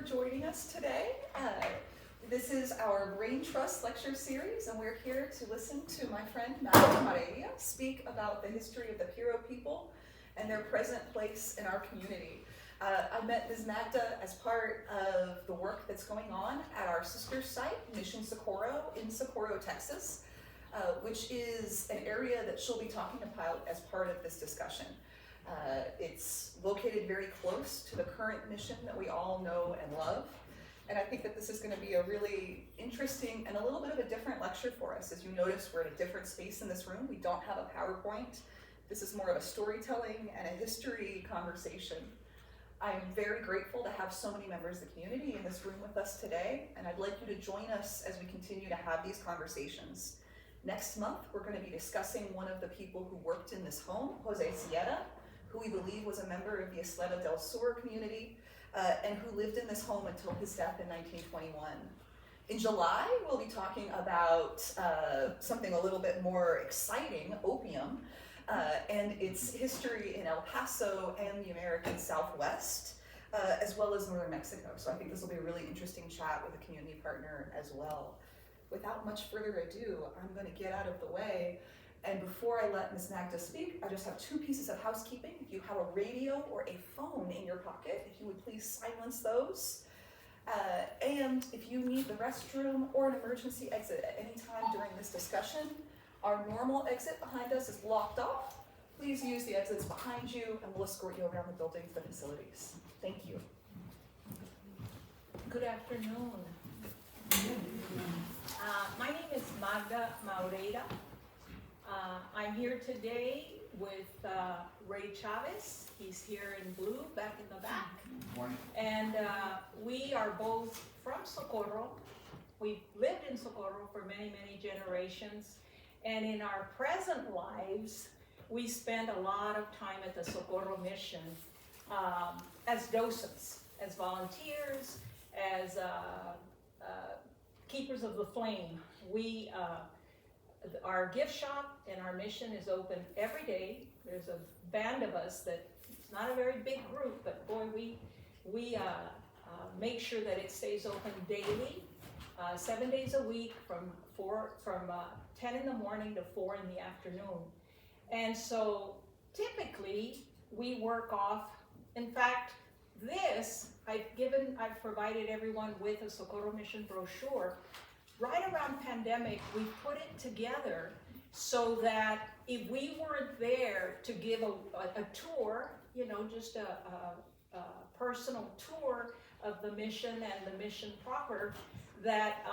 joining us today. This is our Brain Trust lecture series, and we're here to listen to my friend Magda Maureira speak about the history of the Piro people and their present place in our community. I met Ms. Magda as part of the work that's going on at our sister site, Mission Socorro in Socorro, Texas, which is an area that she'll be talking about as part of this discussion. It's located very close to the current mission that we all know and love. And I think that this is going to be a really interesting and a little bit of a different lecture for us. As you notice, we're in a different space in this room. We don't have a PowerPoint. This is more of a storytelling and a history conversation. I'm very grateful to have so many members of the community in this room with us today, and I'd like you to join us as we continue to have these conversations. Next month, we're going to be discussing one of the people who worked in this home, Jose Sierra, who we believe was a member of the Isleta del Sur community, and who lived in this home until his death in 1921. In July, we'll be talking about something a little bit more exciting, opium, and its history in El Paso and the American Southwest, as well as northern Mexico. So I think this will be a really interesting chat with a community partner as well. Without much further ado, I'm going to get out of the way. And before I let Ms. Magda speak, I just have two pieces of housekeeping. If you have a radio or a phone in your pocket, if you would please silence those. And if you need the restroom or an emergency exit at any time during this discussion, our normal exit behind us is blocked off. Please use the exits behind you, and we'll escort you around the building to the facilities. Thank you. Good afternoon. My name is Magda Maureira. I'm here today with Ray Chavez. He's here in blue, back in the back. Morning. And we are both from Socorro. We've lived in Socorro for many, many generations. And in our present lives, we spend a lot of time at the Socorro mission as docents, as volunteers, as keepers of the flame. Our gift shop and our mission is open every day. There's a band of us that, it's not a very big group, but boy, we make sure that it stays open daily, 7 days a week from 10 in the morning to 4 in the afternoon. And so typically we work off, in fact, this, I've provided everyone with a Socorro Mission brochure. Right around pandemic, we put it together so that if we weren't there to give a tour, just a personal tour of the mission and the mission proper, that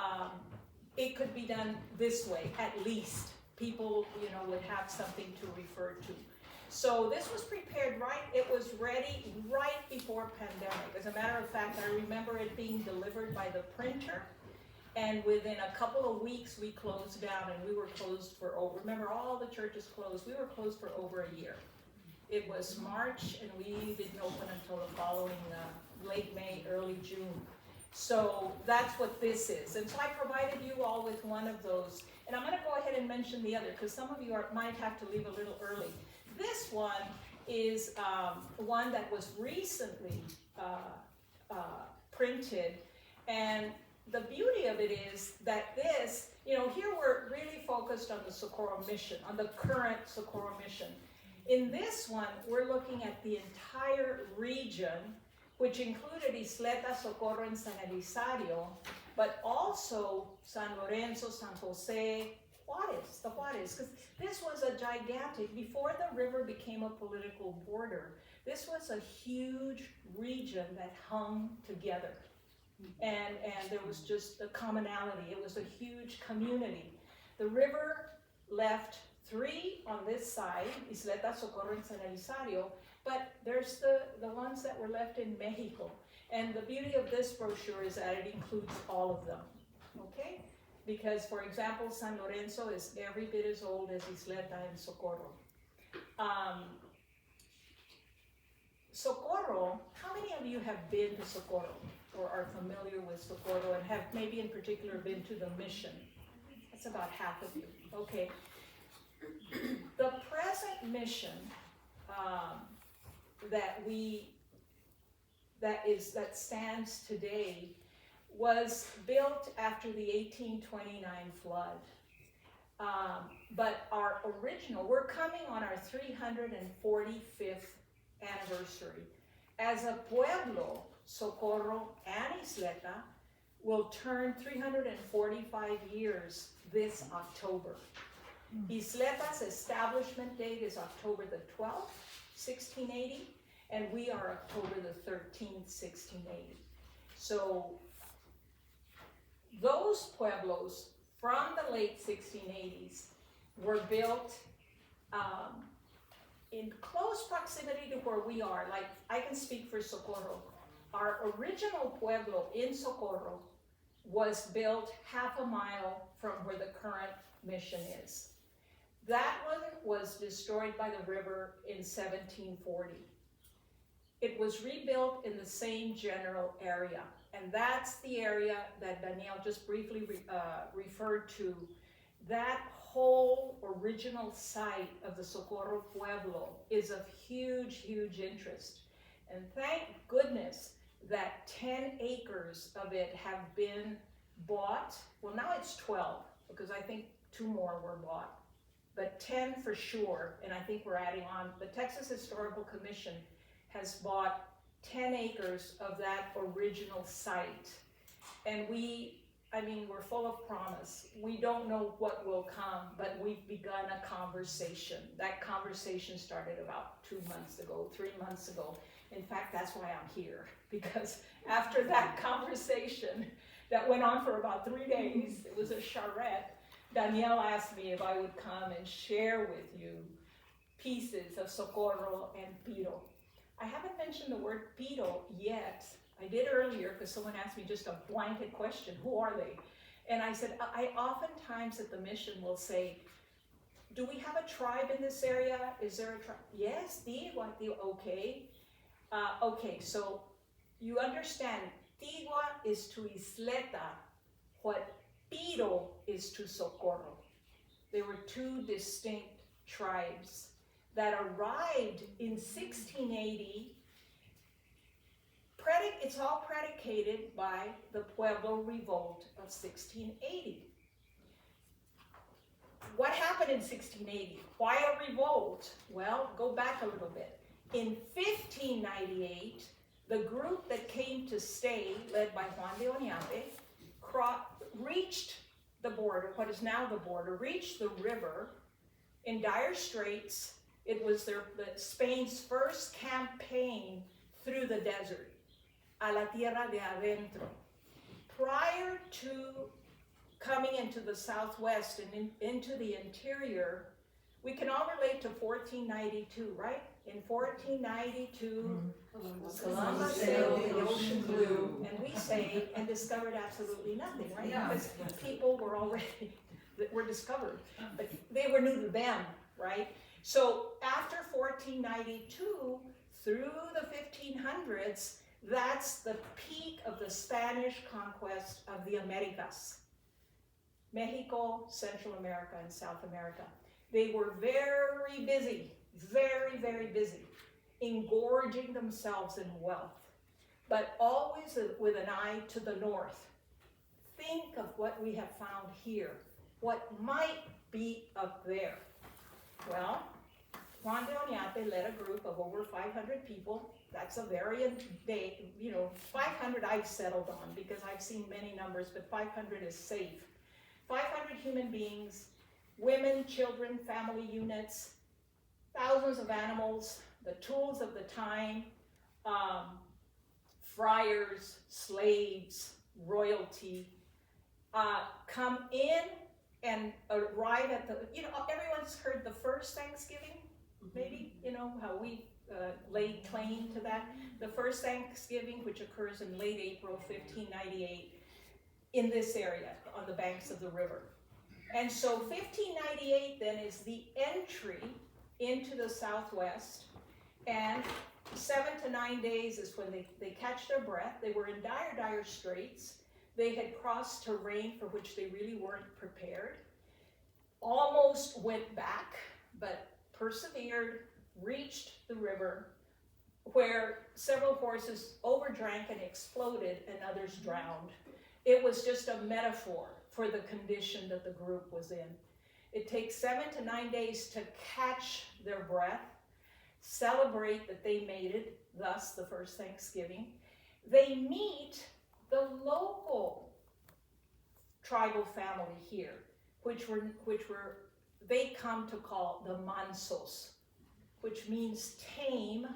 it could be done this way, at least. People, would have something to refer to. So this was prepared it was ready right before pandemic. As a matter of fact, I remember it being delivered by the printer. And within a couple of weeks, we closed down, and we were closed for remember all the churches closed, we were closed for over a year. It was March, and we didn't open until the following late May, early June. So that's what this is. And so I provided you all with one of those. And I'm gonna go ahead and mention the other, because some of you might have to leave a little early. This one is one that was recently printed, and the beauty of it is that this, here we're really focused on the Socorro mission, on the current Socorro mission. In this one, we're looking at the entire region, which included Isleta, Socorro, and San Elizario, but also San Lorenzo, San Jose, Juarez, the Juarez, because this was a gigantic, before the river became a political border, this was a huge region that hung together. And there was just a commonality. It was a huge community. The river left 3 on this side, Isleta, Socorro, and San Elizario, but there's the ones that were left in Mexico. And the beauty of this brochure is that it includes all of them, okay? Because, for example, San Lorenzo is every bit as old as Isleta and Socorro. Socorro, how many of you have been to Socorro or are familiar with Socorro and have maybe in particular been to the mission? That's about half of you, okay. The present mission that that stands today was built after the 1829 flood. But our original, we're coming on our 345th anniversary. As a Pueblo, Socorro and Isleta will turn 345 years this October. Isleta's establishment date is October the 12th, 1680, and we are October the 13th, 1680. So those pueblos from the late 1680s were built in close proximity to where we are. Like, I can speak for Socorro. Our original pueblo in Socorro was built half a mile from where the current mission is. That one was destroyed by the river in 1740. It was rebuilt in the same general area, and that's the area that Danielle just briefly referred to. That whole original site of the Socorro Pueblo is of huge, huge interest. And thank goodness that 10 acres of it have been bought. Well, now it's 12, because I think 2 more were bought, but 10 for sure, and I think we're adding on. The Texas Historical Commission has bought 10 acres of that original site. And we're full of promise. We don't know what will come, but we've begun a conversation. That conversation started about 2 months ago, 3 months ago. In fact, that's why I'm here, because after that conversation that went on for about 3 days, it was a charrette, Danielle asked me if I would come and share with you pieces of Socorro and Piro. I haven't mentioned the word Piro yet. I did earlier because someone asked me just a blanket question, who are they? And I said, I oftentimes at the mission will say, do we have a tribe in this area? Is there a tribe? Yes, Tigua, okay. Okay, so you understand, Tigua is to Isleta what Piro is to Socorro. They were 2 distinct tribes that arrived in 1680. It's all predicated by the Pueblo revolt of 1680. What happened in 1680? Why a revolt? Well, go back a little bit. In 1598, the group that came to stay, led by Juan de Oñate, reached the border, what is now the border, reached the river in dire straits. It was Spain's first campaign through the desert, a la tierra de adentro. Prior to coming into the southwest and into the interior, we can all relate to 1492, right? In 1492, Columbus sailed the ocean blue, and we sailed and discovered absolutely nothing, right? Yeah. Because people were discovered, but they were new to them, right? So after 1492, through the 1500s, that's the peak of the Spanish conquest of the Americas. Mexico, Central America, and South America. They were very busy, very, very busy, engorging themselves in wealth, but always with an eye to the north. Think of what we have found here, what might be up there. Well, Juan de Oñate led a group of over 500 people. That's a very, 500 I've settled on because I've seen many numbers, but 500 is safe. 500 human beings, women, children, family units, thousands of animals, the tools of the time, friars, slaves, royalty, come in and arrive at the, everyone's heard the first Thanksgiving, maybe, how we laid claim to that. The first Thanksgiving, which occurs in late April 1598, in this area on the banks of the river. And so 1598 then is the entry into the Southwest, and 7 to 9 days is when they catch their breath. They were in dire, dire straits. They had crossed terrain for which they really weren't prepared. Almost went back, but persevered, reached the river, where several horses overdrank and exploded and others drowned. It was just a metaphor for the condition that the group was in. It takes 7 to 9 days to catch their breath, celebrate that they made it, thus the first Thanksgiving. They meet the local tribal family here, which they come to call the mansos, which means tame.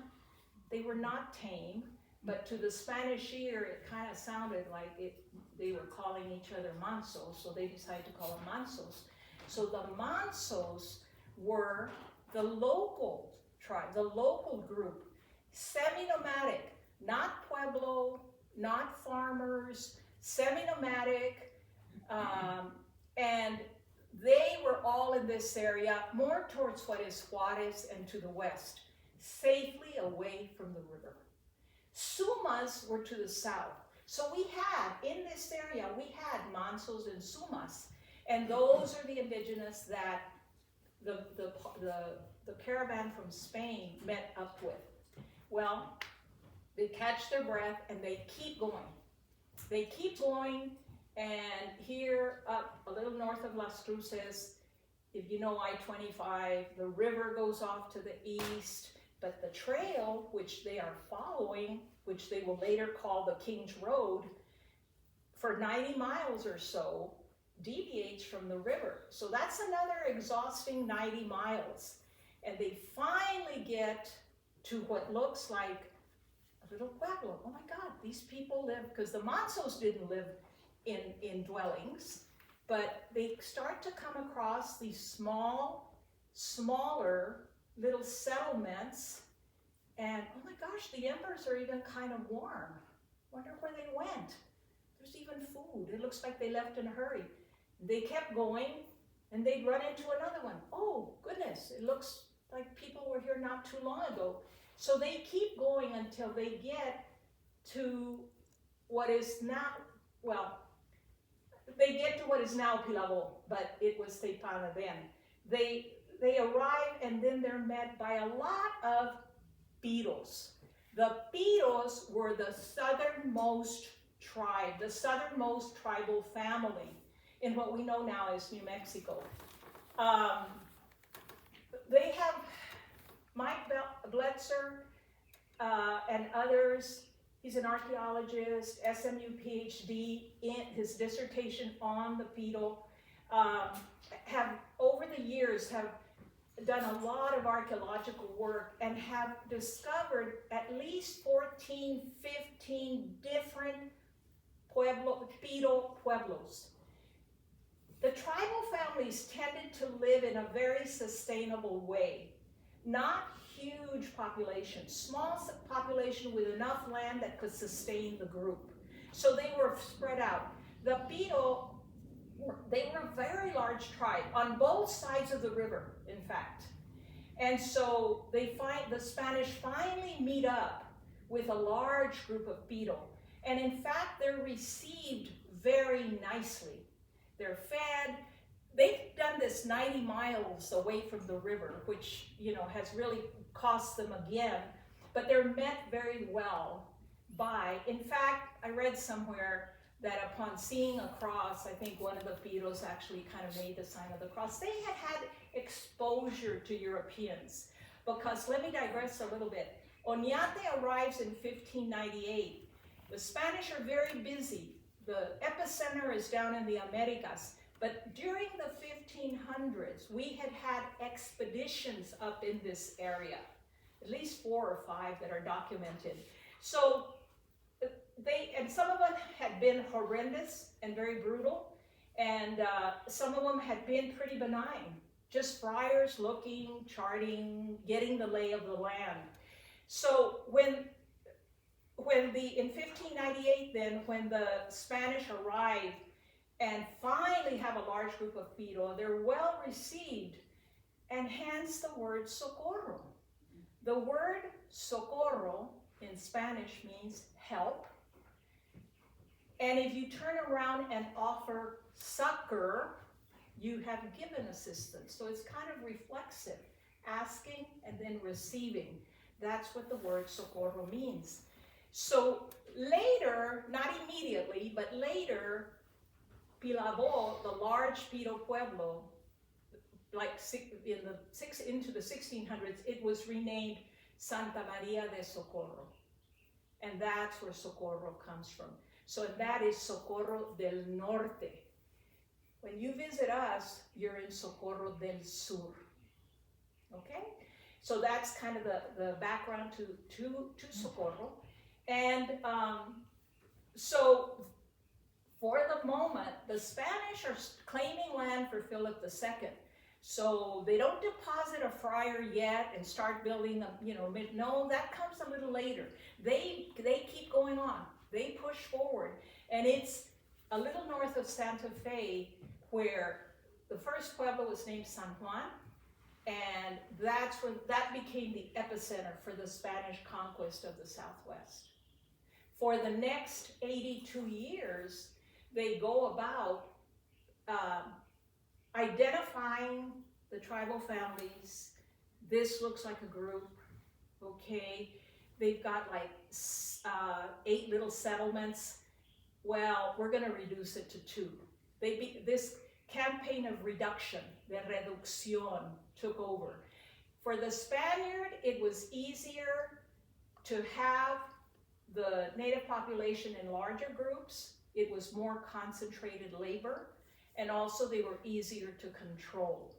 They were not tame, but to the Spanish ear, it kind of sounded like they were calling each other mansos, so they decided to call them mansos. So the mansos were the local tribe, the local group, semi-nomadic, not Pueblo, not farmers, semi-nomadic, and they were all in this area, more towards what is Juarez and to the west, safely away from the river. Sumas were to the south. So we had, in this area, we had mansos and sumas, and those are the indigenous that the caravan from Spain met up with. Well, they catch their breath and they keep going. They keep going, and here up a little north of Las Cruces, if you know I-25, the river goes off to the east, but the trail, which they are following, which they will later call the King's Road, for 90 miles or so, deviates from the river. So that's another exhausting 90 miles. And they finally get to what looks like a little pueblo. Oh my God, these people live, because the mansos didn't live in dwellings, but they start to come across these smaller little settlements, and oh my gosh, the embers are even kind of warm. Wonder where they went. There's even food. It looks like they left in a hurry. They kept going, and they'd run into another one. Oh goodness, it looks like people were here not too long ago. So they keep going until they get to what is now, well, they get to what is now Pilabo, but it was Teipana then. They arrive, and then they're met by a lot of Piros. The Piros were the southernmost tribe, the southernmost tribal family in what we know now as New Mexico. They have Mike Bletzer and others. He's an archaeologist, SMU PhD, in his dissertation on the Piro, have over the years have done a lot of archaeological work and have discovered at least 14, 15 different Piro pueblos. The tribal families tended to live in a very sustainable way, not huge populations, small population with enough land that could sustain the group. So they were spread out. The Piro, they were a very large tribe on both sides of the river, in fact. And so the Spanish finally meet up with a large group of Piro. And in fact, they're received very nicely. They're fed. They've done this 90 miles away from the river, which, you know, has really cost them again, but they're met very well by, in fact, I read somewhere that upon seeing a cross, I think one of the Piros actually kind of made the sign of the cross. They had had exposure to Europeans, because let me digress a little bit. Oñate arrives in 1598. The Spanish are very busy. The epicenter is down in the Americas. But during the 1500s, we had had expeditions up in this area, at least 4 or 5 that are documented. So and some of them had been horrendous and very brutal, and some of them had been pretty benign, just friars looking, charting, getting the lay of the land. So in 1598 then, when the Spanish arrived and finally have a large group of Piro, they're well received, and hence the word Socorro. The word Socorro in Spanish means help. And if you turn around and offer succor, you have given assistance. So it's kind of reflexive, asking and then receiving. That's what the word Socorro means. So later, not immediately, but later, Pilabo, the large Piro Pueblo, like into the 1600s, it was renamed Santa Maria de Socorro. And that's where Socorro comes from. So that is Socorro del Norte. When you visit us, you're in Socorro del Sur. Okay? So that's kind of the background to Socorro. And so for the moment, the Spanish are claiming land for Philip II. So they don't deposit a friar yet and start building no, that comes a little later. They keep going on. They push forward. And it's a little north of Santa Fe where the first pueblo was named San Juan, and that's where that became the epicenter for the Spanish conquest of the Southwest. For the next 82 years, they go about identifying the tribal families. This looks like a group, okay? They've got like 8 little settlements. Well, we're gonna reduce it to 2. This campaign of reduction, de reducción, took over. For the Spaniard, it was easier to have the native population in larger groups. It was more concentrated labor, and also they were easier to control.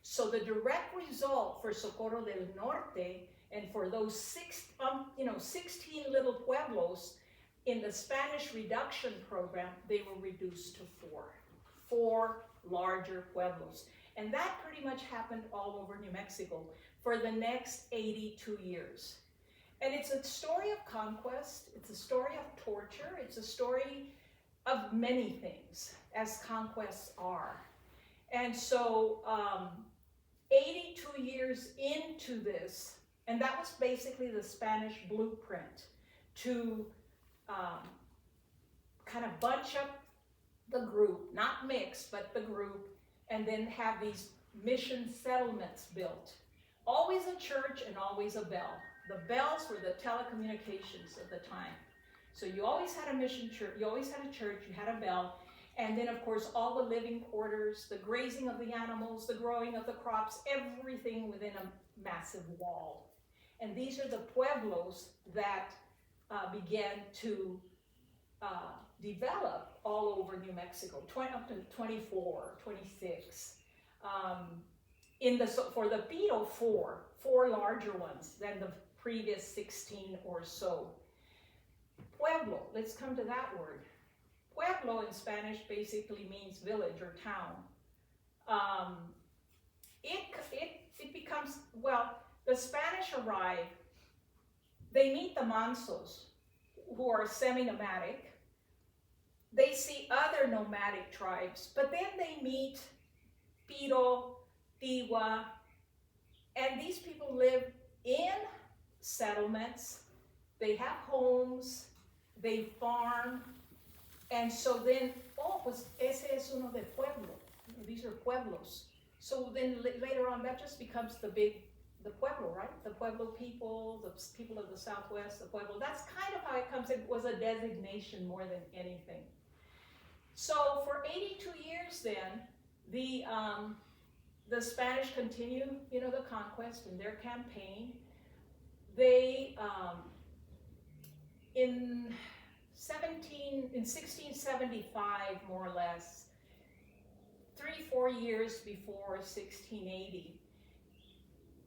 So the direct result for Socorro del Norte and for those 16 little pueblos in the Spanish reduction program, they were reduced to 4 larger pueblos. And that pretty much happened all over New Mexico for the next 82 years. And it's a story of conquest, it's a story of torture, it's a story of many things, as conquests are. And so 82 years into this, and that was basically the Spanish blueprint to kind of bunch up the group, not mix, but the group, and then have these mission settlements built. Always a church and always a bell. The bells were the telecommunications of the time. So you always had a mission church, you always had a church, you had a bell, and then of course all the living quarters, the grazing of the animals, the growing of the crops, everything within a massive wall. And these are the pueblos that began to develop all over New Mexico, up to 24, 26. For the Piro, 4 larger ones than the previous 16 or so. Pueblo, let's come to that word. Pueblo in Spanish basically means village or town. It becomes, well, the Spanish arrive, they meet the Mansos, who are semi-nomadic. They see other nomadic tribes, but then they meet Piro, Tiwa, and these people live in settlements, they have homes, they farm, and so then, pues ese es uno de pueblo. These are pueblos. So then later on, that just becomes the pueblo, right? The Pueblo people, the people of the Southwest, the pueblo. That's kind of how it comes in. It was a designation more than anything. So for 82 years then, the Spanish continue, the conquest and their campaign. They, in 1675, more or less, 3-4 years before 1680,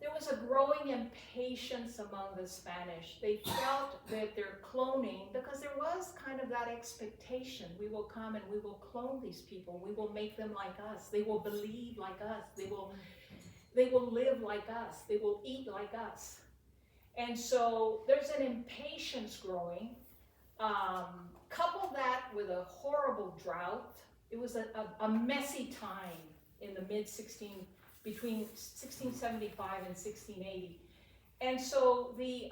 there was a growing impatience among the Spanish. They felt that their cloning, because there was kind of that expectation, we will come and we will clone these people, we will make them like us, they will believe like us, they will live like us, they will eat like us. And so there's an impatience growing. Couple that with a horrible drought. It was a messy time in the between 1675 and 1680. And so the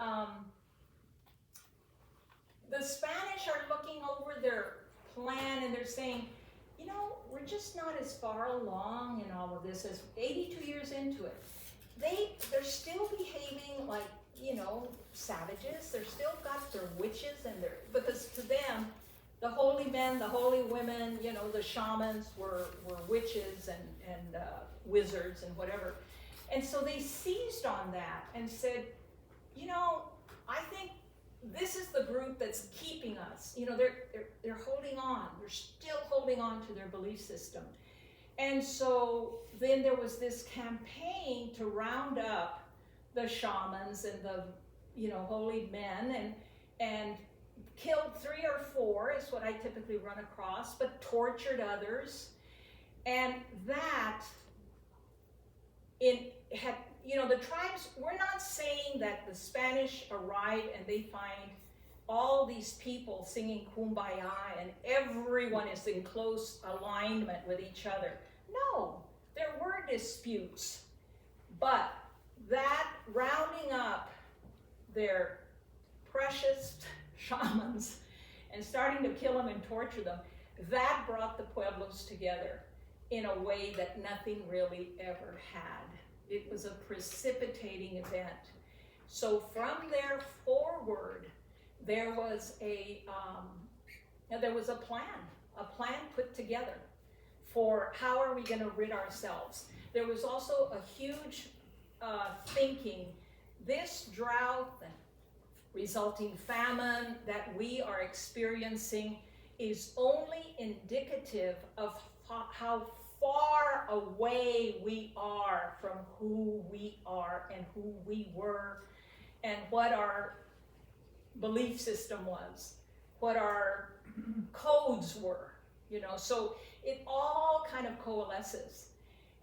Spanish are looking over their plan and they're saying, we're just not as far along in all of this as 82 years into it. They're still behaving like savages. They're still got their witches and because to them, the holy men, the holy women, the shamans were witches and wizards and whatever. And so they seized on that and said, I think this is the group that's keeping us. They're holding on. They're still holding on to their belief system. And so then there was this campaign to round up the shamans and the, holy men and killed 3 or 4 is what I typically run across, but tortured others. And that the tribes, we're not saying that the Spanish arrive and they find all these people singing Kumbaya and everyone is in close alignment with each other. No, there were disputes, but that rounding up their precious shamans and starting to kill them and torture them, that brought the Pueblos together in a way that nothing really ever had. It was a precipitating event. So from there forward, there was a plan put together for how are we going to rid ourselves. There was also a huge thinking, this drought, resulting famine that we are experiencing is only indicative of how far away we are from who we are and who we were and what our belief system was, what our codes were, so it all kind of coalesces.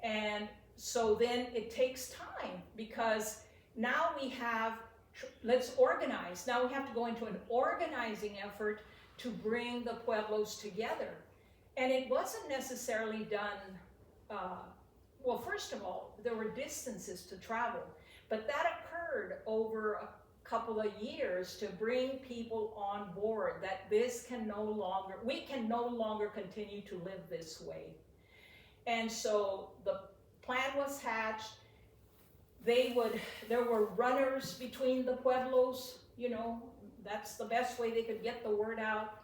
And so then it takes time because now we have, let's organize. Now we have to go into an organizing effort to bring the Pueblos together. And it wasn't necessarily done, well, first of all, there were distances to travel, but that occurred over a couple of years to bring people on board that we can no longer continue to live this way. And so the plan was hatched. There were runners between the Pueblos, that's the best way they could get the word out.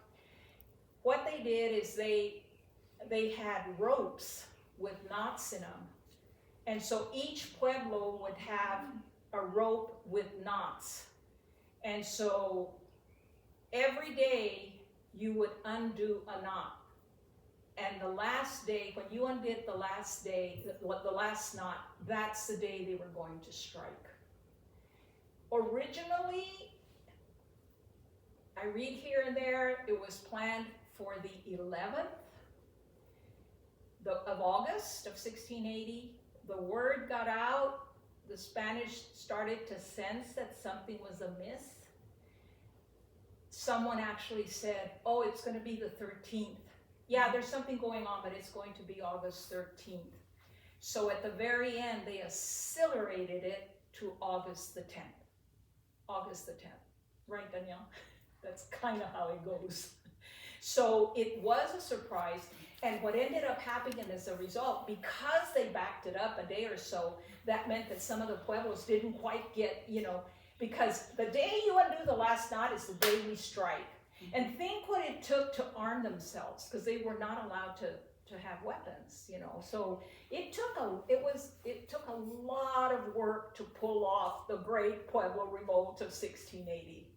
What they did is they had ropes with knots in them. And so each Pueblo would have a rope with knots. And so every day you would undo a knot. And the last day, when you undid the last knot, that's the day they were going to strike. Originally, I read here and there, it was planned for the 11th of August of 1680. The word got out. The Spanish started to sense that something was amiss. Someone actually said, oh, it's going to be the 13th. Yeah, there's something going on, but it's going to be August 13th. So at the very end, they accelerated it to August the 10th. August the 10th. Right, Danielle? That's kind of how it goes. So it was a surprise. And what ended up happening as a result, because they backed it up a day or so, that meant that some of the Pueblos didn't quite get, because the day you undo the last knot is the day we strike. And think what it took to arm themselves, because they were not allowed to have weapons, So it took a lot of work to pull off the great Pueblo revolt of 1680,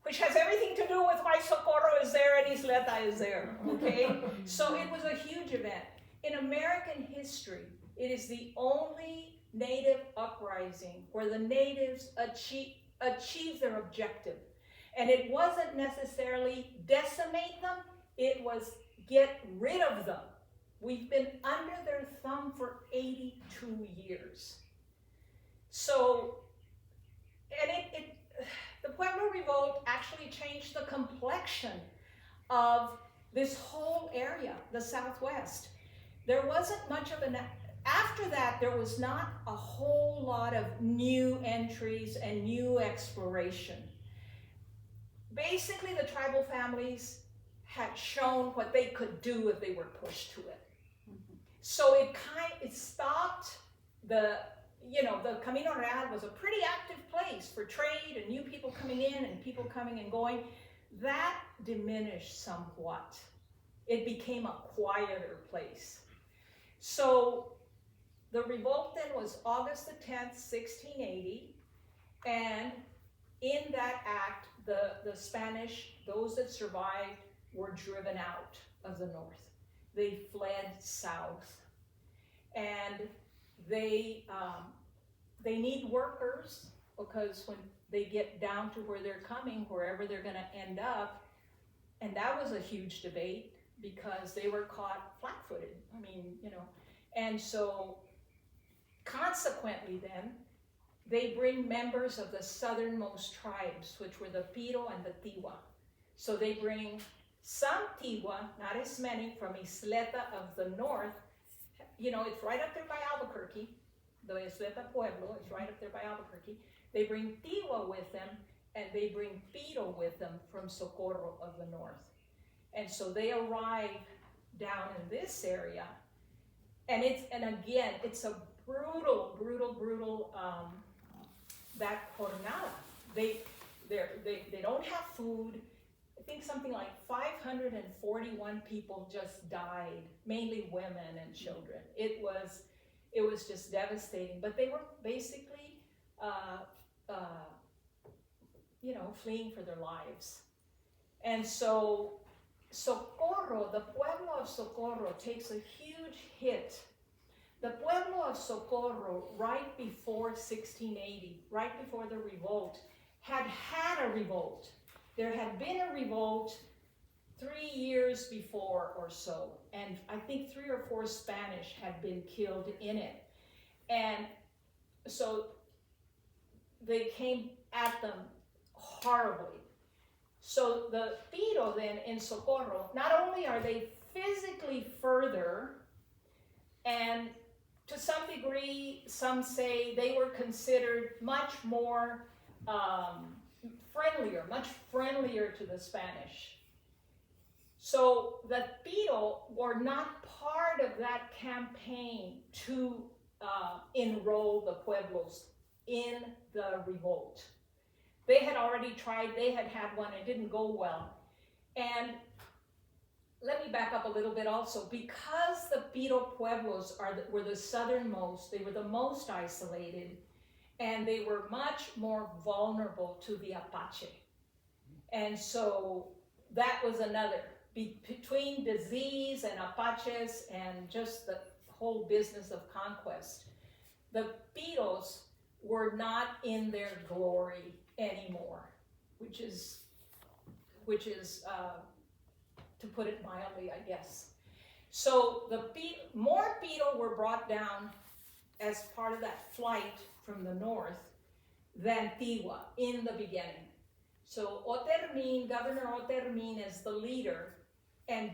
which has everything to do with why Socorro is there and Isleta is there, okay? So it was a huge event. In American history, it is the only native uprising where the natives achieved their objective. And it wasn't necessarily decimate them, it was get rid of them. We've been under their thumb for 82 years. So, and the Pueblo revolt actually changed the complexion of this whole area, the Southwest. There wasn't much of after that, there was not a whole lot of new entries and new exploration. Basically, the tribal families had shown what they could do if they were pushed to it. Mm-hmm. So it stopped the the Camino Real was a pretty active place for trade and new people coming in and people coming and going. That diminished somewhat. It became a quieter place. So the revolt then was August the 10th, 1680, and in that act, the Spanish, those that survived, were driven out of the north. They fled south, and they need workers, because when they get down to where they're coming, wherever they're going to end up, and that was a huge debate because they were caught flat-footed. And so consequently then, they bring members of the southernmost tribes, which were the Piro and the Tiwa. So they bring some Tiwa, not as many, from Isleta of the north. It's right up there by Albuquerque. The Isleta Pueblo is right up there by Albuquerque. They bring Tiwa with them, and they bring Piro with them from Socorro of the north. And so they arrive down in this area, and again, it's a brutal, that jornada. They don't have food. I think something like 541 people just died, mainly women and children. It was just devastating. But they were basically, fleeing for their lives. And so Socorro, the Pueblo of Socorro, takes a huge hit. The Pueblo of Socorro, right before 1680, right before the revolt, had a revolt. There had been a revolt 3 years before or so, and I think 3 or 4 Spanish had been killed in it. And so they came at them horribly. So the Piro then in Socorro, not only are they physically further, and to some degree, some say they were considered much more much friendlier to the Spanish. So the Piro were not part of that campaign to enroll the Pueblos in the revolt. They had already tried, they had one, it didn't go well. And let me back up a little bit also. Because the Piro Pueblos were the southernmost, they were the most isolated, and they were much more vulnerable to the Apache. And so that was another, between disease and Apaches and just the whole business of conquest, the Piros were not in their glory anymore, which is to put it mildly, I guess. So more Piro were brought down as part of that flight from the north than Tiwa in the beginning. So Governor Otermin is the leader and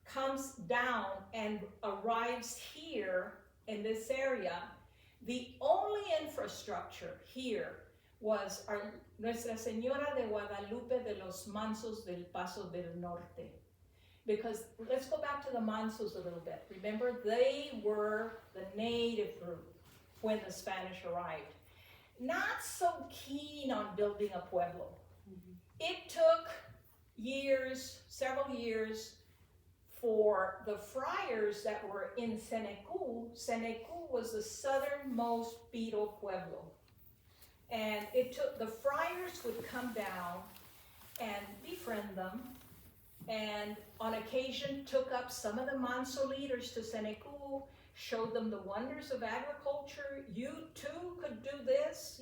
comes down and arrives here in this area. The only infrastructure here was Nuestra Señora de Guadalupe de los Mansos del Paso del Norte. Because let's go back to the Mansos a little bit. Remember, they were the native group when the Spanish arrived. Not so keen on building a pueblo. Mm-hmm. It took several years, for the friars that were in Senecu. Senecu was the southernmost Piro Pueblo. And the friars would come down and befriend them, and on occasion took up some of the Manso leaders to Senecu, showed them the wonders of agriculture. You too could do this,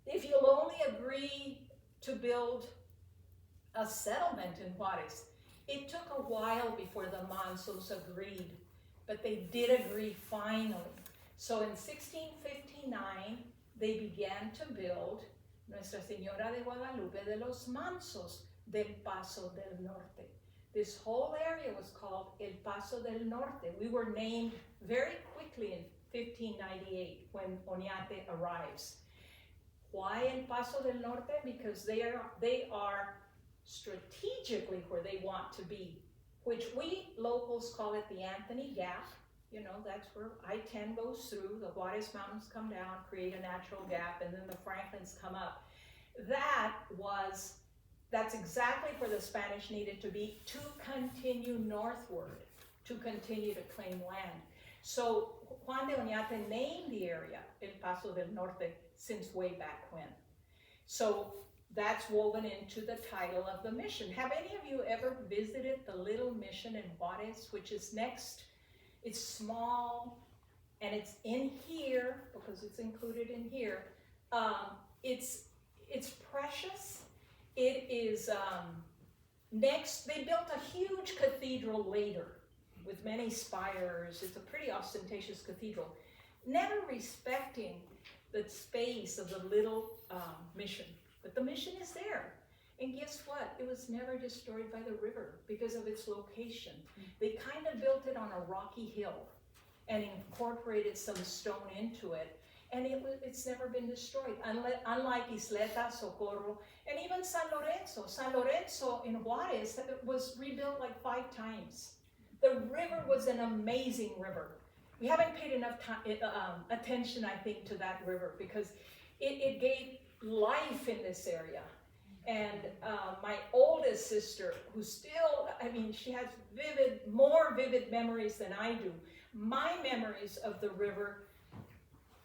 if you'll only agree to build a settlement in Juarez. It took a while before the Mansos agreed, but they did agree finally. So in 1659, they began to build Nuestra Señora de Guadalupe de los Mansos del Paso del Norte. This whole area was called El Paso del Norte. We were named very quickly in 1598 when Oñate arrives. Why El Paso del Norte? Because they are strategically where they want to be, which we locals call it the Anthony Gap. you know, that's where I-10 goes through, the Juarez Mountains come down, create a natural gap, and then the Franklins come up. That's exactly where the Spanish needed to be to continue northward, to continue to claim land. So Juan de Oñate named the area El Paso del Norte since way back when. So that's woven into the title of the mission. Have any of you ever visited the little mission in Juarez, which is next? It's small, and it's in here, because it's included in here. It's precious. It is next, they built a huge cathedral later with many spires. It's a pretty ostentatious cathedral, never respecting the space of the little mission. But the mission is there. And guess what? It was never destroyed by the river because of its location. They kind of built it on a rocky hill and incorporated some stone into it. And it's never been destroyed, unlike Isleta, Socorro, and even San Lorenzo. San Lorenzo in Juarez was rebuilt like 5 times. The river was an amazing river. We haven't paid enough attention, I think, to that river because it gave life in this area. And my oldest sister, who still, I mean, she has more vivid memories than I do. My memories of the river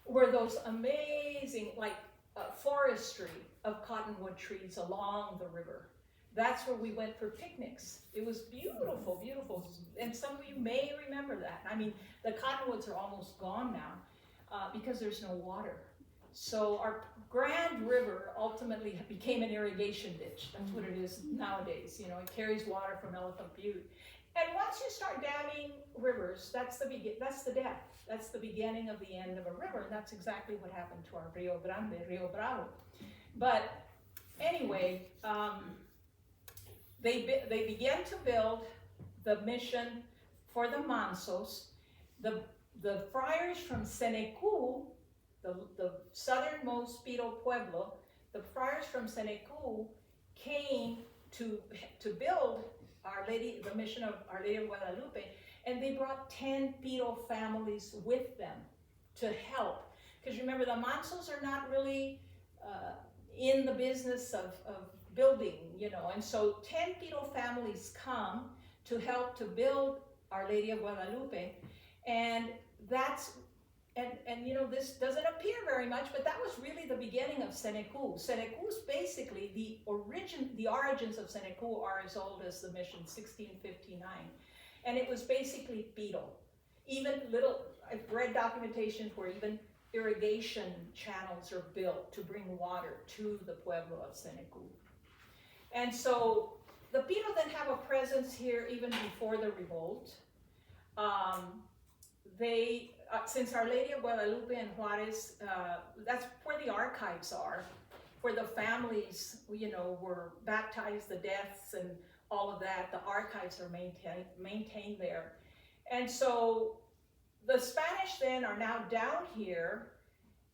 were those amazing, like forestry of cottonwood trees along the river. That's where we went for picnics. It was beautiful, beautiful. And some of you may remember that. I mean, the cottonwoods are almost gone now because there's no water. So our Grand River ultimately became an irrigation ditch. That's what it is nowadays. You know, it carries water from Elephant Butte. And once you start damming rivers, that's the death. That's the beginning of the end of a river, and that's exactly what happened to our Rio Grande, Rio Bravo. But anyway, they began to build the mission for the Mansos. The friars from Senecu, the southernmost Piro Pueblo, the friars from Senecu came to build the mission of Our Lady of Guadalupe, and they brought 10 Piro families with them to help. Because remember, the Mansos are not really in the business of building, you know, and so 10 Piro families come to help to build Our Lady of Guadalupe, and you know, this doesn't appear very much, but that was really the beginning of Senecu. Senecu's basically the origins of Senecu are as old as the mission, 1659. And it was basically Piro. Even I've read documentation where even irrigation channels are built to bring water to the Pueblo of Senecu. And so the Piro then have a presence here even before the revolt. Since Our Lady of Guadalupe and Juarez, that's where the archives are, where the families, you know, were baptized, the deaths and all of that. The archives are maintained there. And so the Spanish then are now down here,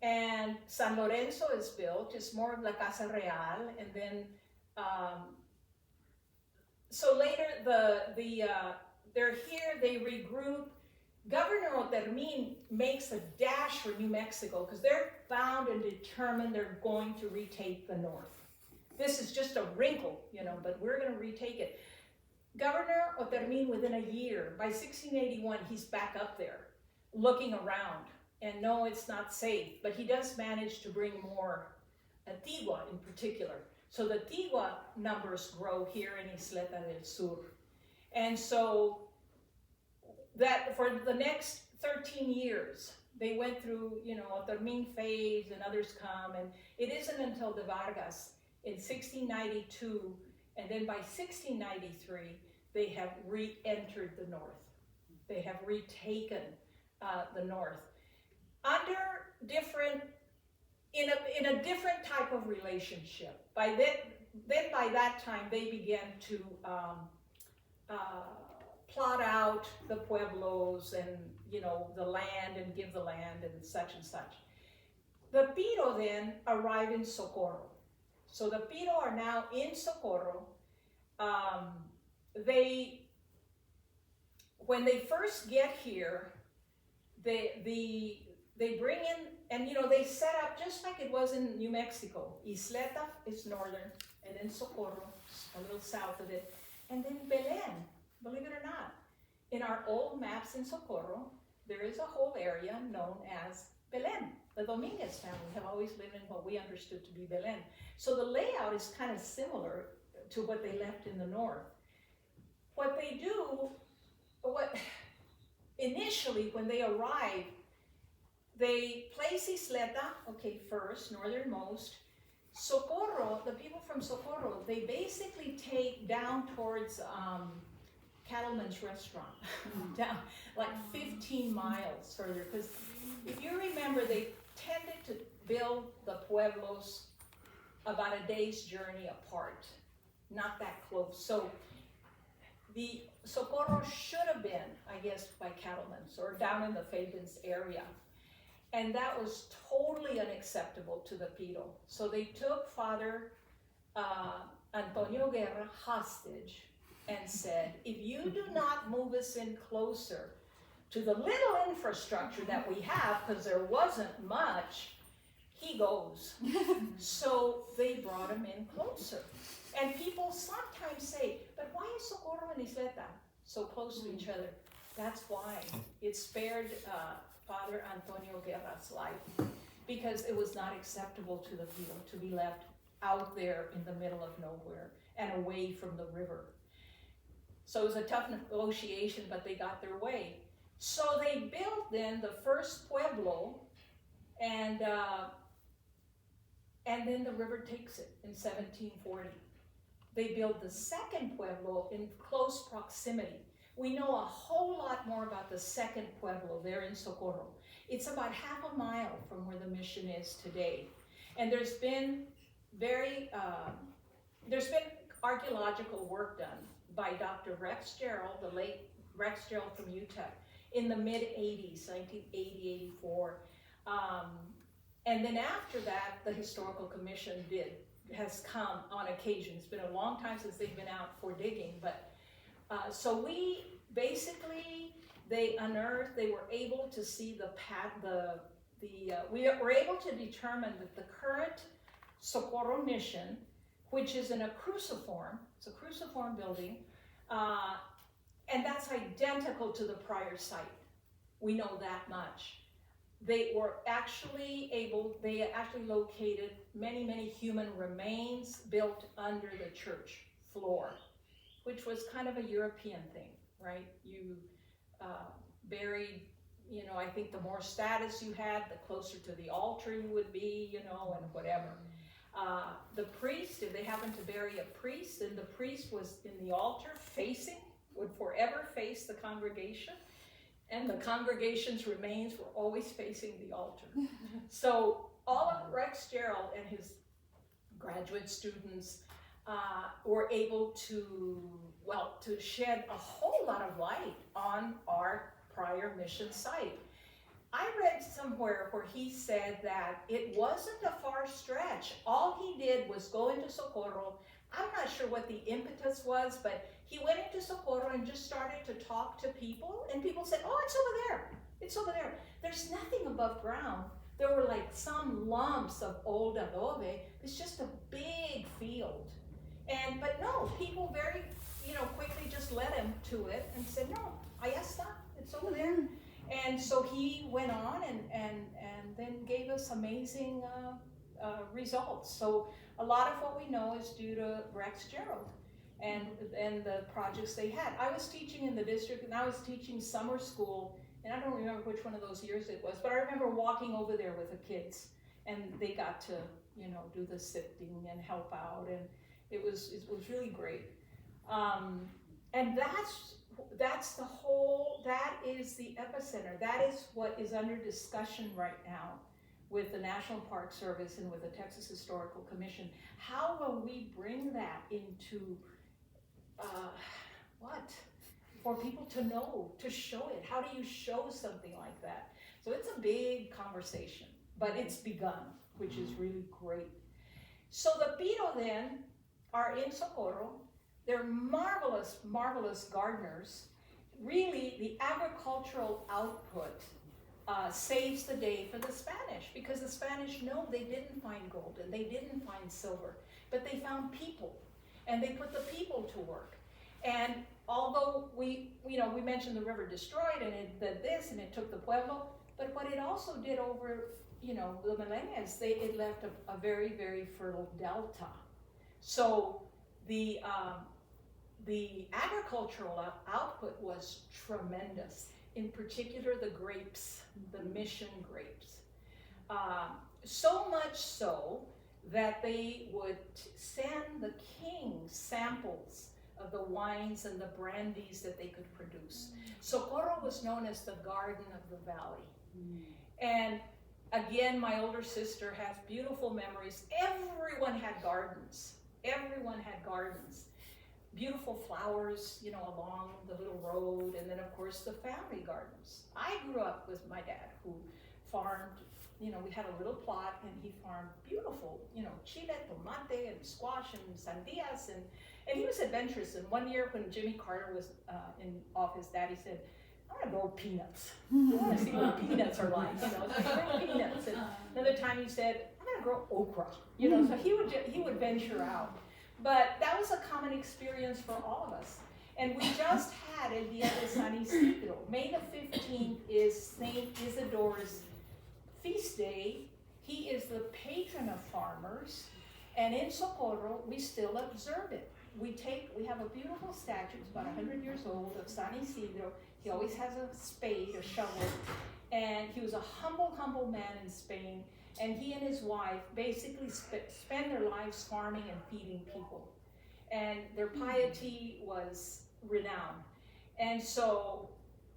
and San Lorenzo is built. It's more of La Casa Real, and then so later they're here. They regroup. Governor Otermin makes a dash for New Mexico because they're bound and determined they're going to retake the north. This is just a wrinkle, you know, but we're going to retake it. Governor Otermin, within a year, by 1681, he's back up there looking around. And no, it's not safe, but he does manage to bring more Antigua in particular. So the Tigua numbers grow here in Isleta del Sur. And so that for the next 13 years, they went through, you know, the Ming phase and others come, and it isn't until the Vargas in 1692, and then by 1693, they have re-entered the north. They have retaken the north under in a different type of relationship. By that time, they began to plot out the pueblos and, you know, the land and give the land and such and such. The Piro then arrive in Socorro. So the Piro are now in Socorro. When they first get here, they bring in, and they set up just like it was in New Mexico. Isleta is northern, and then Socorro, a little south of it, and then Belen, believe it or not. In our old maps in Socorro, there is a whole area known as Belen. The Dominguez family have always lived in what we understood to be Belen. So the layout is kind of similar to what they left in the north. What they do, initially when they arrive, they place Isleta, first, northernmost. Socorro, the people from Socorro, they basically take down towards Cattleman's Restaurant, down like 15 miles further. Because if you remember, they tended to build the pueblos about a day's journey apart, not that close. So the Socorro should have been, I guess, by Cattleman's or down in the Fabens area. And that was totally unacceptable to the Piro. So they took Father Antonio Guerra hostage and said, if you do not move us in closer to the little infrastructure that we have, because there wasn't much, he goes. So they brought him in closer. And people sometimes say, but why is Socorro and Isleta so close to each other? That's why. It spared Father Antonio Guerra's life, because it was not acceptable to the people to be left out there in the middle of nowhere and away from the river. So it was a tough negotiation, but they got their way. So they built then the first Pueblo, and then the river takes it in 1740. They built the second Pueblo in close proximity. We know a whole lot more about the second Pueblo there in Socorro. It's about half a mile from where the mission is today. And there's been archaeological work done by Dr. Rex Gerald, the late Rex Gerald from UTEP, in the mid-80s, 1980, 84. And then after that, the Historical Commission has come on occasion. It's been a long time since they've been out for digging, but so we basically, they were able to see we were able to determine that the current Socorro mission, which is in a cruciform, it's a cruciform building, and that's identical to the prior site. We know that much. They actually located many, many human remains built under the church floor, which was kind of a European thing, right? You buried, I think the more status you had, the closer to the altar you would be, and whatever. The priest, if they happened to bury a priest, then the priest was in the altar would forever face the congregation, and the congregation's remains were always facing the altar. So all of Rex Gerald and his graduate students were able to shed a whole lot of light on our prior mission site. I read somewhere where he said that it wasn't a far stretch. All he did was go into Socorro. I'm not sure what the impetus was, but he went into Socorro and just started to talk to people, and people said, oh, it's over there. It's over there. There's nothing above ground. There were like some lumps of old adobe. It's just a big field. But no, people very, quickly just led him to it and said, no, allá está, it's over there. And so he went on and then gave us amazing results. So a lot of what we know is due to Rex Gerald and the projects they had. I was teaching in the district, and I was teaching summer school, and I don't remember which one of those years it was, but I remember walking over there with the kids, and they got to, do the sifting and help out, and it was really great. And that is the epicenter. That is what is under discussion right now with the National Park Service and with the Texas Historical Commission. How will we bring that into for people to know, to show it? How do you show something like that? So it's a big conversation, but it's begun, which is really great. So the Piro then are in Socorro. They're marvelous, marvelous gardeners. Really, the agricultural output saves the day for the Spanish, because the Spanish know they didn't find gold and they didn't find silver, but they found people, and they put the people to work. And although we mentioned the river destroyed and it did this and it took the Pueblo, but what it also did over, the millennia is it left a very, very fertile delta. So the agricultural output was tremendous. In particular, the grapes, the mission grapes. So much so that they would send the king samples of the wines and the brandies that they could produce. Socorro was known as the Garden of the Valley. And again, my older sister has beautiful memories. Everyone had gardens. Everyone had gardens. Beautiful flowers, along the little road, and then of course the family gardens. I grew up with my dad, who farmed, we had a little plot, and he farmed beautiful, chile, tomate, and squash, and sandias, and he was adventurous. And one year when Jimmy Carter was in office, Daddy said, "I'm gonna grow peanuts. I want to see what peanuts are like, so grow peanuts." And another time he said, "I'm gonna grow okra," so he would venture out. But that was a common experience for all of us. And we just had El Dia de San Isidro. May the 15th is Saint Isidore's feast day. He is the patron of farmers. And in Socorro, we still observe it. We have a beautiful statue, it's about 100 years old, of San Isidro. He always has a spade, a shovel. And he was a humble, humble man in Spain. And he and his wife basically spend their lives farming and feeding people. And their piety was renowned. And so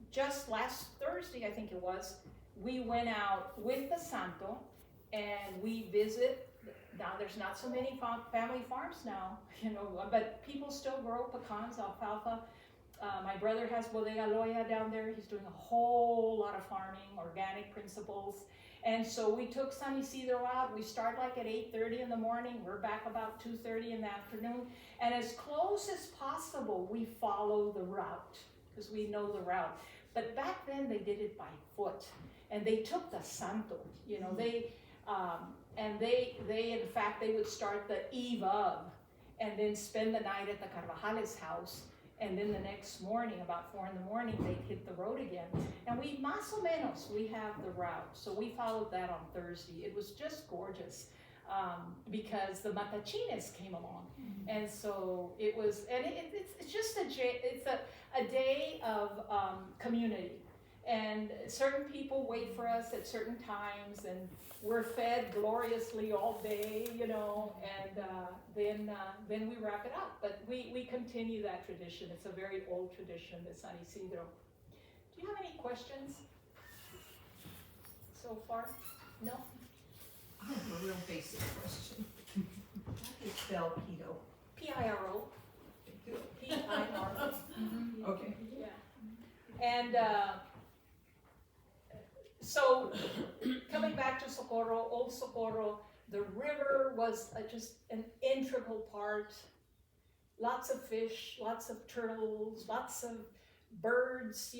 just last Thursday, I think it was, we went out with the Santo and we visit. Now there's not so many family farms now, but people still grow pecans, alfalfa. My brother has Bodega Loya down there. He's doing a whole lot of farming, organic principles. And so we took San Isidro out. We start like at 8:30 in the morning. We're back about 2:30 in the afternoon. And as close as possible, we follow the route, because we know the route. But back then they did it by foot. And they took the Santo, they in fact, they would start the eve of, and then spend the night at the Carvajales' house. And then the next morning, about 4 in the morning, they'd hit the road again. And we have the route. So we followed that on Thursday. It was just gorgeous because the matachines came along. And so it was, and it's just a day of community. And certain people wait for us at certain times, and we're fed gloriously all day, and then we wrap it up. But we continue that tradition. It's a very old tradition, the San Isidro. Do you have any questions so far? No? I have a real basic question. How do you spell Piro? P-I-R-O. P-I-R-O. Okay. Yeah. And so coming back to Socorro, old Socorro, the river was just an integral part. Lots of fish, lots of turtles, lots of birds,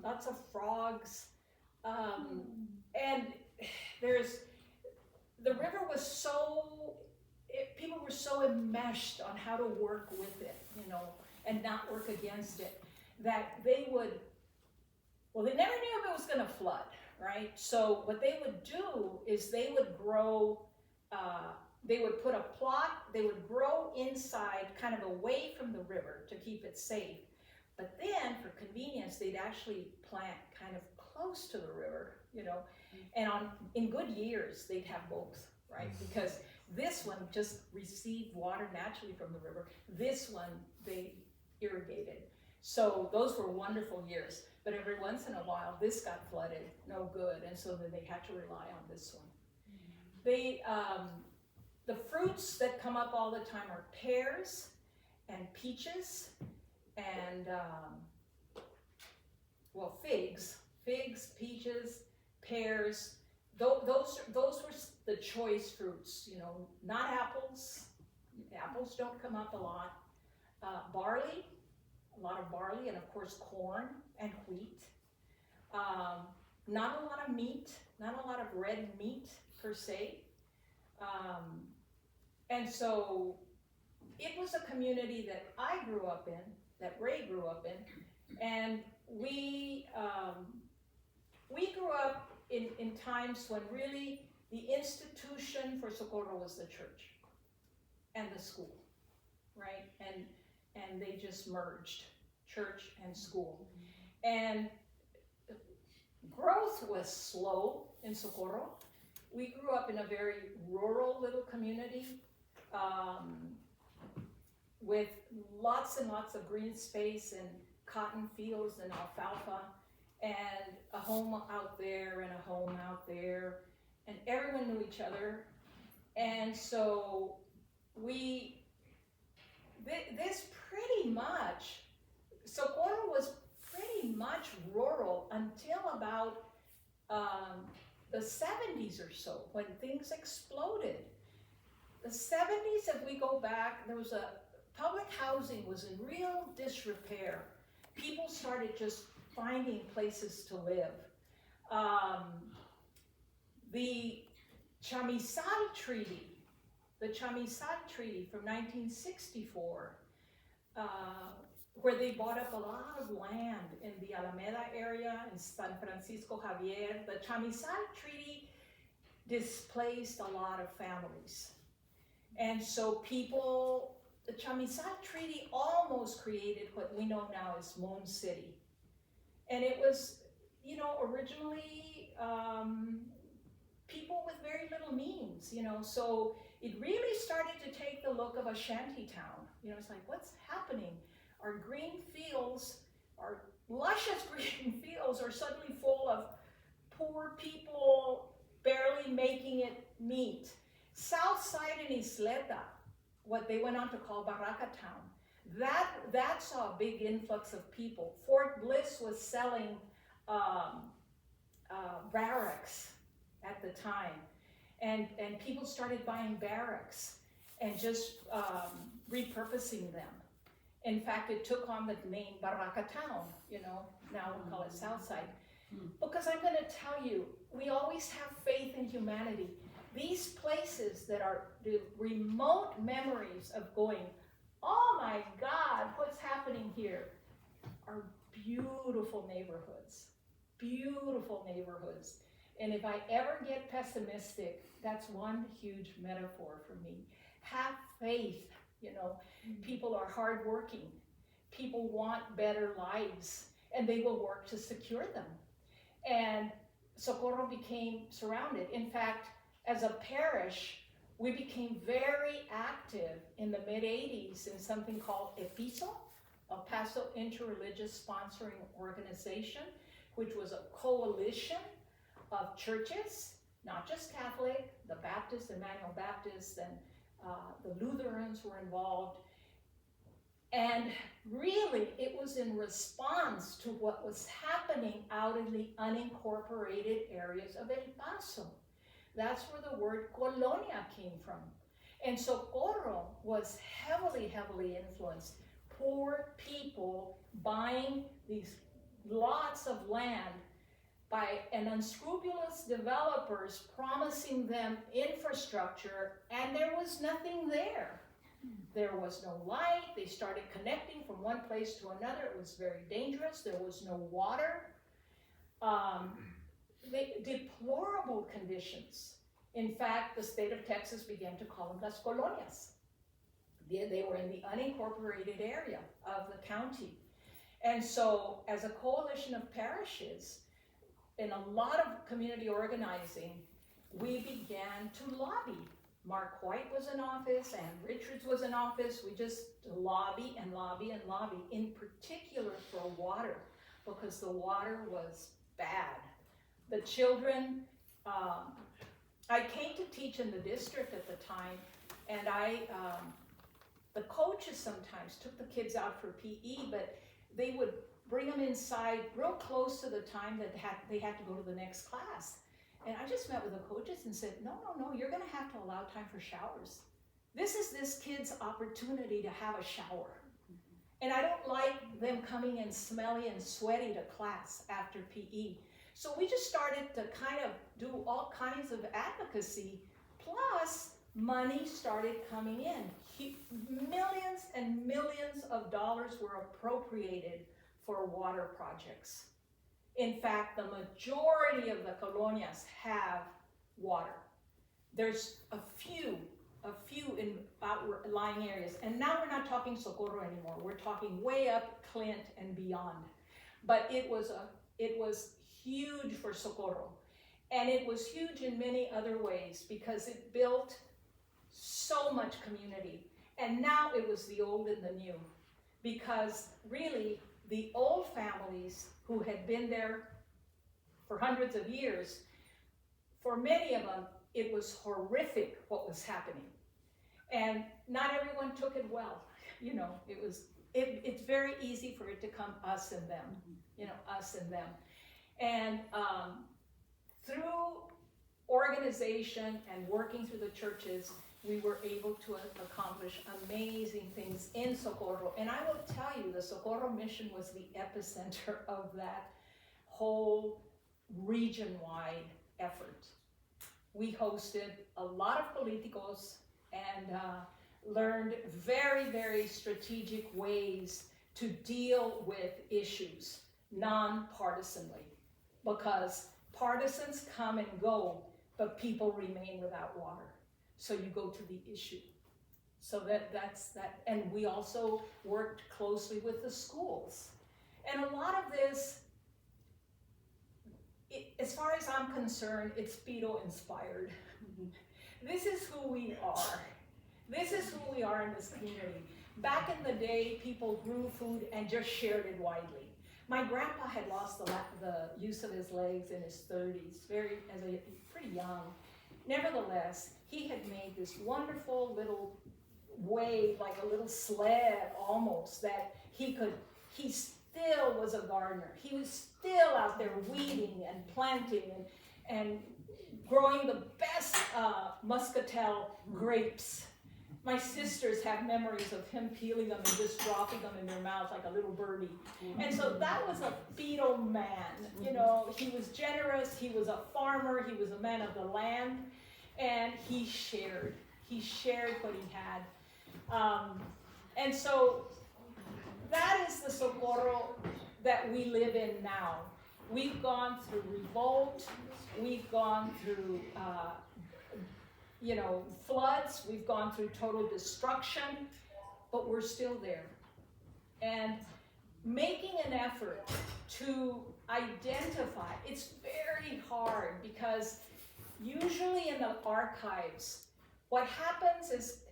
lots of frogs. And the river was people were so enmeshed on how to work with it, and not work against it, that they never knew if it was going to flood, right? So what they would do is they would grow, they would put a plot, they would grow inside, kind of away from the river to keep it safe. But then, for convenience, they'd actually plant kind of close to the river, and in good years, they'd have both, right? Because this one just received water naturally from the river. This one, they irrigated. So those were wonderful years. But every once in a while, this got flooded, no good, and so then they had to rely on this one. The fruits that come up all the time are pears and peaches and, figs, peaches, pears. Those were the choice fruits, not apples. Apples don't come up a lot. Barley, a lot of barley, and of course corn and wheat. not a lot of meat, not a lot of red meat per se. And so it was a community that I grew up in, that Ray grew up in, and we grew up in times when really the institution for Socorro was the church and the school, right? And they just merged church and school. And growth was slow in Socorro. We grew up in a very rural little community with lots and lots of green space and cotton fields and alfalfa, and a home out there and a home out there, and everyone knew each other. And so this pretty much, Socorro was pretty much rural until about the 70s or so, when things exploded. The 70s, if we go back, there was public housing was in real disrepair. People started just finding places to live. The Chamizal Treaty from 1964, where they bought up a lot of land in the Alameda area, in San Francisco Javier. The Chamizal Treaty displaced a lot of families. And so the Chamizal Treaty almost created what we know now as Moon City. And it was, originally people with very little means, so it really started to take the look of a shanty town. It's like, what's happening? Our green fields, our luscious green fields are suddenly full of poor people barely making it meet. South side in Isleta, what they went on to call Barraca Town, that saw a big influx of people. Fort Bliss was selling barracks at the time, and people started buying barracks and just repurposing them. In fact, it took on the name Barraca Town, now we call it Southside. Because I'm going to tell you, we always have faith in humanity. These places that are the remote memories of going, oh my God, what's happening here, are beautiful neighborhoods. Beautiful neighborhoods. And if I ever get pessimistic, that's one huge metaphor for me. Have faith, People are hardworking. People want better lives, and they will work to secure them. And Socorro became surrounded. In fact, as a parish, we became very active in the mid-'80s in something called EPISO, a Paso Interreligious Sponsoring Organization, which was a coalition of churches, not just Catholic, the Baptists, Emmanuel Baptists, and the Lutherans were involved. And really, it was in response to what was happening out in the unincorporated areas of El Paso. That's where the word colonia came from. And Socorro was heavily, heavily influenced. Poor people buying these lots of land by an unscrupulous developers promising them infrastructure, and there was nothing there. There was no light. They started connecting from one place to another. It was very dangerous. There was no water. Deplorable conditions. In fact, the state of Texas began to call them las colonias. They were in the unincorporated area of the county. And so, as a coalition of parishes, in a lot of community organizing, we began to lobby. Mark White was in office, and Richards was in office. We just lobby and lobby and lobby, in particular for water, because the water was bad. The children, I came to teach in the district at the time, and the coaches sometimes took the kids out for PE, but they would bring them inside real close to the time that they had to go to the next class. And I just met with the coaches and said, no, you're gonna have to allow time for showers. This is this kid's opportunity to have a shower. And I don't like them coming in smelly and sweaty to class after PE. So we just started to kind of do all kinds of advocacy, plus money started coming in. Millions and millions of dollars were appropriated for water projects. In fact, the majority of the colonias have water. There's a few in outlying areas. And now we're not talking Socorro anymore. We're talking way up Clint and beyond. But it was huge for Socorro. And it was huge in many other ways because it built so much community. And now it was the old and the new. Because really, the old families who had been there for hundreds of years, for many of them, it was horrific what was happening. And not everyone took it well. You know, it's very easy for it to come us and them, you know, us and them. And through organization and working through the churches, we were able to accomplish amazing things in Socorro. And I will tell you, the Socorro mission was the epicenter of that whole region-wide effort. We hosted a lot of politicos and learned very, very strategic ways to deal with issues non-partisanly, because partisans come and go, but people remain without water. So you go to the issue. So that's that. And we also worked closely with the schools. And a lot of this, as far as I'm concerned, it's Piro inspired. This is who we are. This is who we are in this community. Back in the day, people grew food and just shared it widely. My grandpa had lost the use of his legs in his 30s, pretty young. Nevertheless, he had made this wonderful little way, like a little sled almost, that he still was a gardener. He was still out there weeding and planting and growing the best muscatel grapes. My sisters have memories of him peeling them and just dropping them in their mouth like a little birdie. And so that was a Piro man. You know, he was generous, he was a farmer, he was a man of the land, and he shared what he had. And so that is the Socorro that we live in now. We've gone through revolt, we've gone through floods, we've gone through total destruction, but we're still there. And making an effort to identify, it's very hard because usually in the archives, what happens is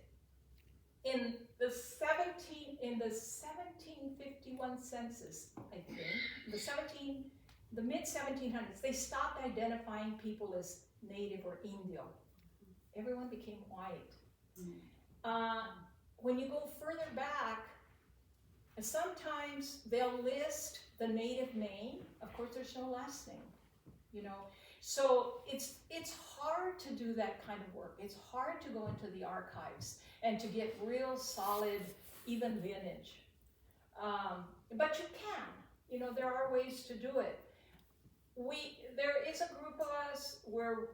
in the 1751 census, I think, the mid-1700s, they stopped identifying people as native or Indio. Everyone became white. When you go further back, sometimes they'll list the native name. Of course, there's no last name, you know. So it's hard to do that kind of work. It's hard to go into the archives and to get real solid, even lineage. But you can. You know, there are ways to do it. There is a group of us where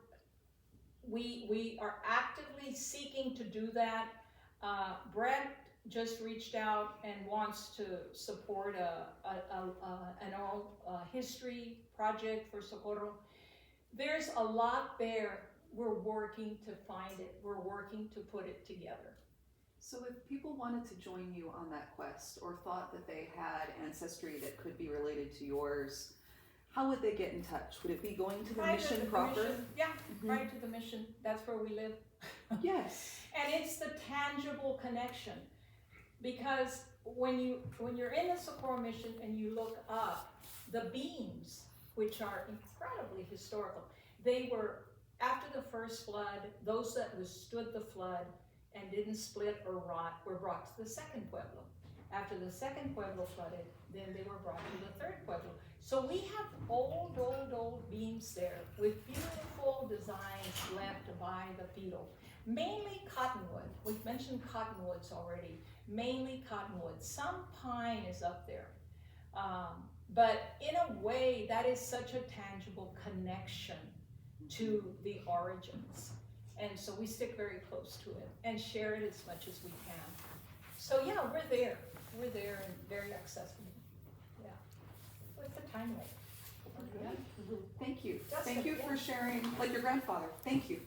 we are actively seeking to do that. Brett just reached out and wants to support an oral history project for Socorro. There's a lot there. We're working to find it. We're working to put it together. So if people wanted to join you on that quest or thought that they had ancestry that could be related to yours, how would they get in touch? Would it be going to the mission proper? Yeah, right to the mission. That's where we live. Yes. And it's the tangible connection. Because when you're in the Socorro mission and you look up, the beams, which are incredibly historical, they were, after the first flood, those that withstood the flood and didn't split or rot were brought to the second Pueblo. After the second Pueblo flooded, then they were brought to the third Pueblo. So we have old beams there with beautiful designs left by the Piro. Mainly cottonwood. We've mentioned cottonwoods already. Mainly cottonwood. Some pine is up there. But in a way, that is such a tangible connection to the origins. And so we stick very close to it and share it as much as we can. So yeah, we're there. We're there and very accessible. Yeah. What's the time like? Thank you. Just Thank a- you yeah. for sharing, like your grandfather. Thank you.